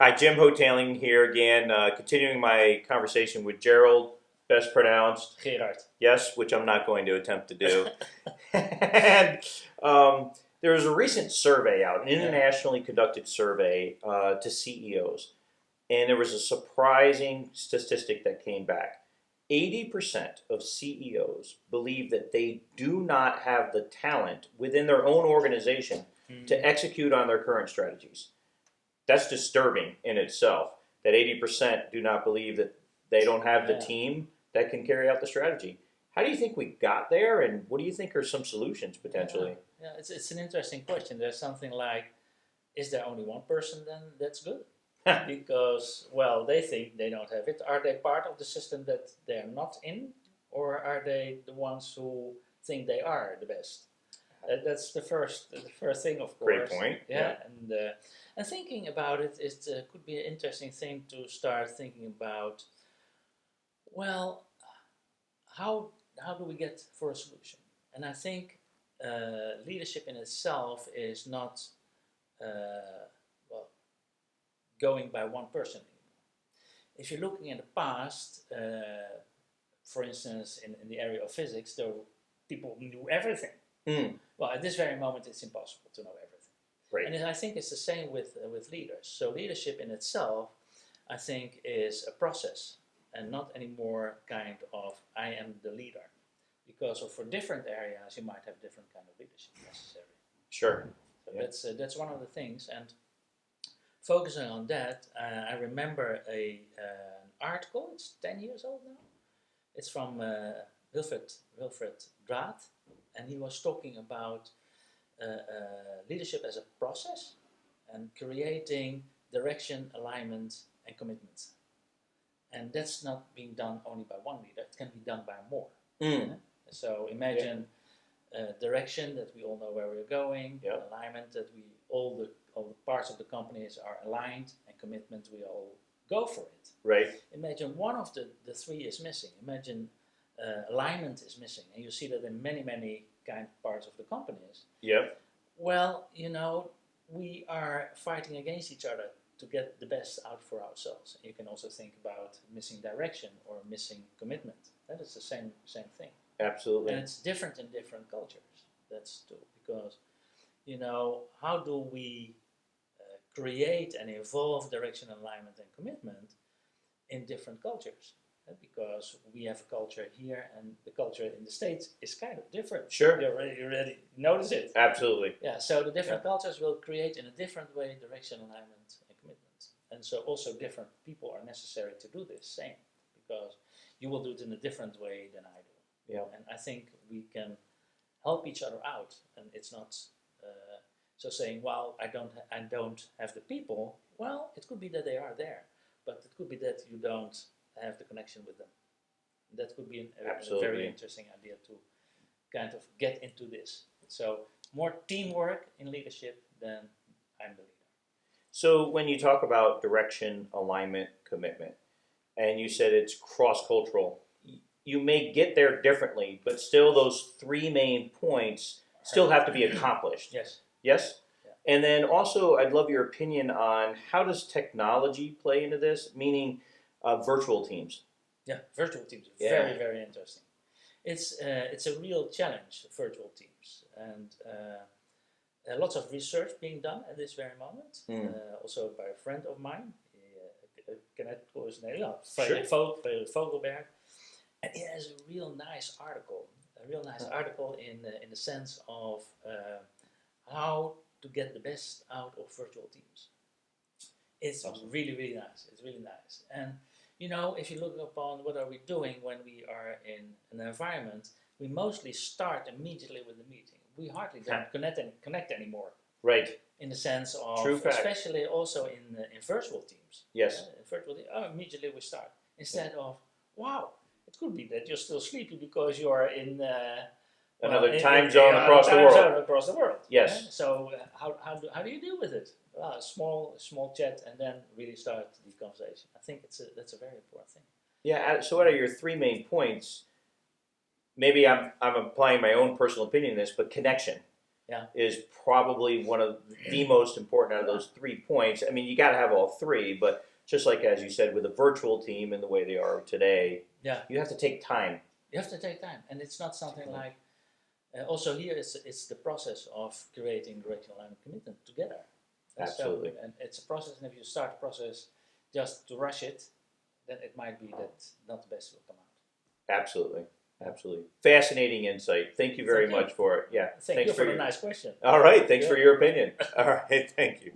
Hi, Jim Hotaling here again, continuing my conversation with Gerald, best pronounced, Gerard. yes, which I'm not going to attempt to do. And there was a recent survey out, an internationally conducted survey to CEOs, and there was a surprising statistic that came back. 80% of CEOs believe that they do not have the talent within their own organization to execute on their current strategies. That's disturbing in itself. That 80% do not believe that they don't have the team that can carry out the strategy. How do you think we got there, and what do you think are some solutions potentially? Yeah, it's an interesting question. There's something like, is there only one person then that's good? Because, well, they think they don't have it. Are they part of the system that they're not in, or are they the ones who think they are the best? That's the first thing, of course. Great point. Yeah, and thinking about it, it could be an interesting thing to start thinking about. Well, how do we get for a solution? And I think leadership in itself is not well going by one person anymore. If you're looking in the past, for instance, in the area of physics, there were people who knew everything. Well, at this very moment, it's impossible to know everything. Right. And I think it's the same with leaders. So leadership in itself, I think, is a process and not anymore kind of I am the leader. Because for different areas, you might have different kind of leadership necessary. Sure. So that's one of the things. And focusing on that, I remember an article. It's 10 years old now. It's from Wilfred Draat. And he was talking about leadership as a process and creating direction, alignment, and commitment. And that's not being done only by one leader. It can be done by more. So imagine direction, that we all know where we're going, alignment, that we all the parts of the companies are aligned, and commitment, we all go for it. Right. Imagine one of the three is missing. Imagine alignment is missing, and you see that in many kind of parts of the companies. Yep. Well, we are fighting against each other to get the best out for ourselves. And you can also think about missing direction or missing commitment. That is the same thing. Absolutely. And it's different in different cultures. That's true, because how do we create and evolve direction, alignment, and commitment in different cultures? Because we have a culture here, and the culture in the States is kind of different. Sure. You already notice it. Absolutely. Yeah, so the different cultures will create in a different way direction, alignment, and commitment. And so also different people are necessary to do this same, because you will do it in a different way than I do. Yeah. And I think we can help each other out, and it's not so saying, well, I don't have the people. Well, it could be that they are there, but it could be that you don't have the connection with them. That could be a very interesting idea to kind of get into this. So more teamwork in leadership than I'm the leader. So when you talk about direction, alignment, commitment, and you said it's cross-cultural, you may get there differently, but still those three main points still have to be accomplished. Yes. Yes? Yeah. And then also, I'd love your opinion on how does technology play into this, meaning virtual teams. Yeah, virtual teams are very, very interesting. It's a real challenge, virtual teams, and lots of research being done at this very moment. Also by a friend of mine, can I call his name? Frederik Vogelberg, and he has a real nice article. In the sense of how to get the best out of virtual teams. It's awesome. Really, really nice. It's really nice. And if you look upon what are we doing when we are in an environment, we mostly start immediately with the meeting. We hardly don't connect anymore. Right. In the sense of, true fact. Especially also in virtual teams. Yes. Immediately we start. Instead of, wow, it could be that you're still sleepy because you are in another time zone across the world. Yes. So how do you deal with it? Well, a small chat, and then really start the conversation. I think that's a very important thing. Yeah. So what are your three main points? Maybe I'm applying my own personal opinion in this, but connection. is probably one of the most important out of those 3 points. I mean, you got to have all three, but just like as you said, with a virtual team and the way they are today, you have to take time. You have to take time, and it's not something like. Also, here it's the process of creating curriculum and commitment together. Absolutely. So, and it's a process, and if you start a process just to rush it, then it might be that not the best will come out. Absolutely. Absolutely. Fascinating insight. Thank you very much for it. Yeah. Thanks you for the nice question. All right. Thanks for your opinion. All right. Thank you.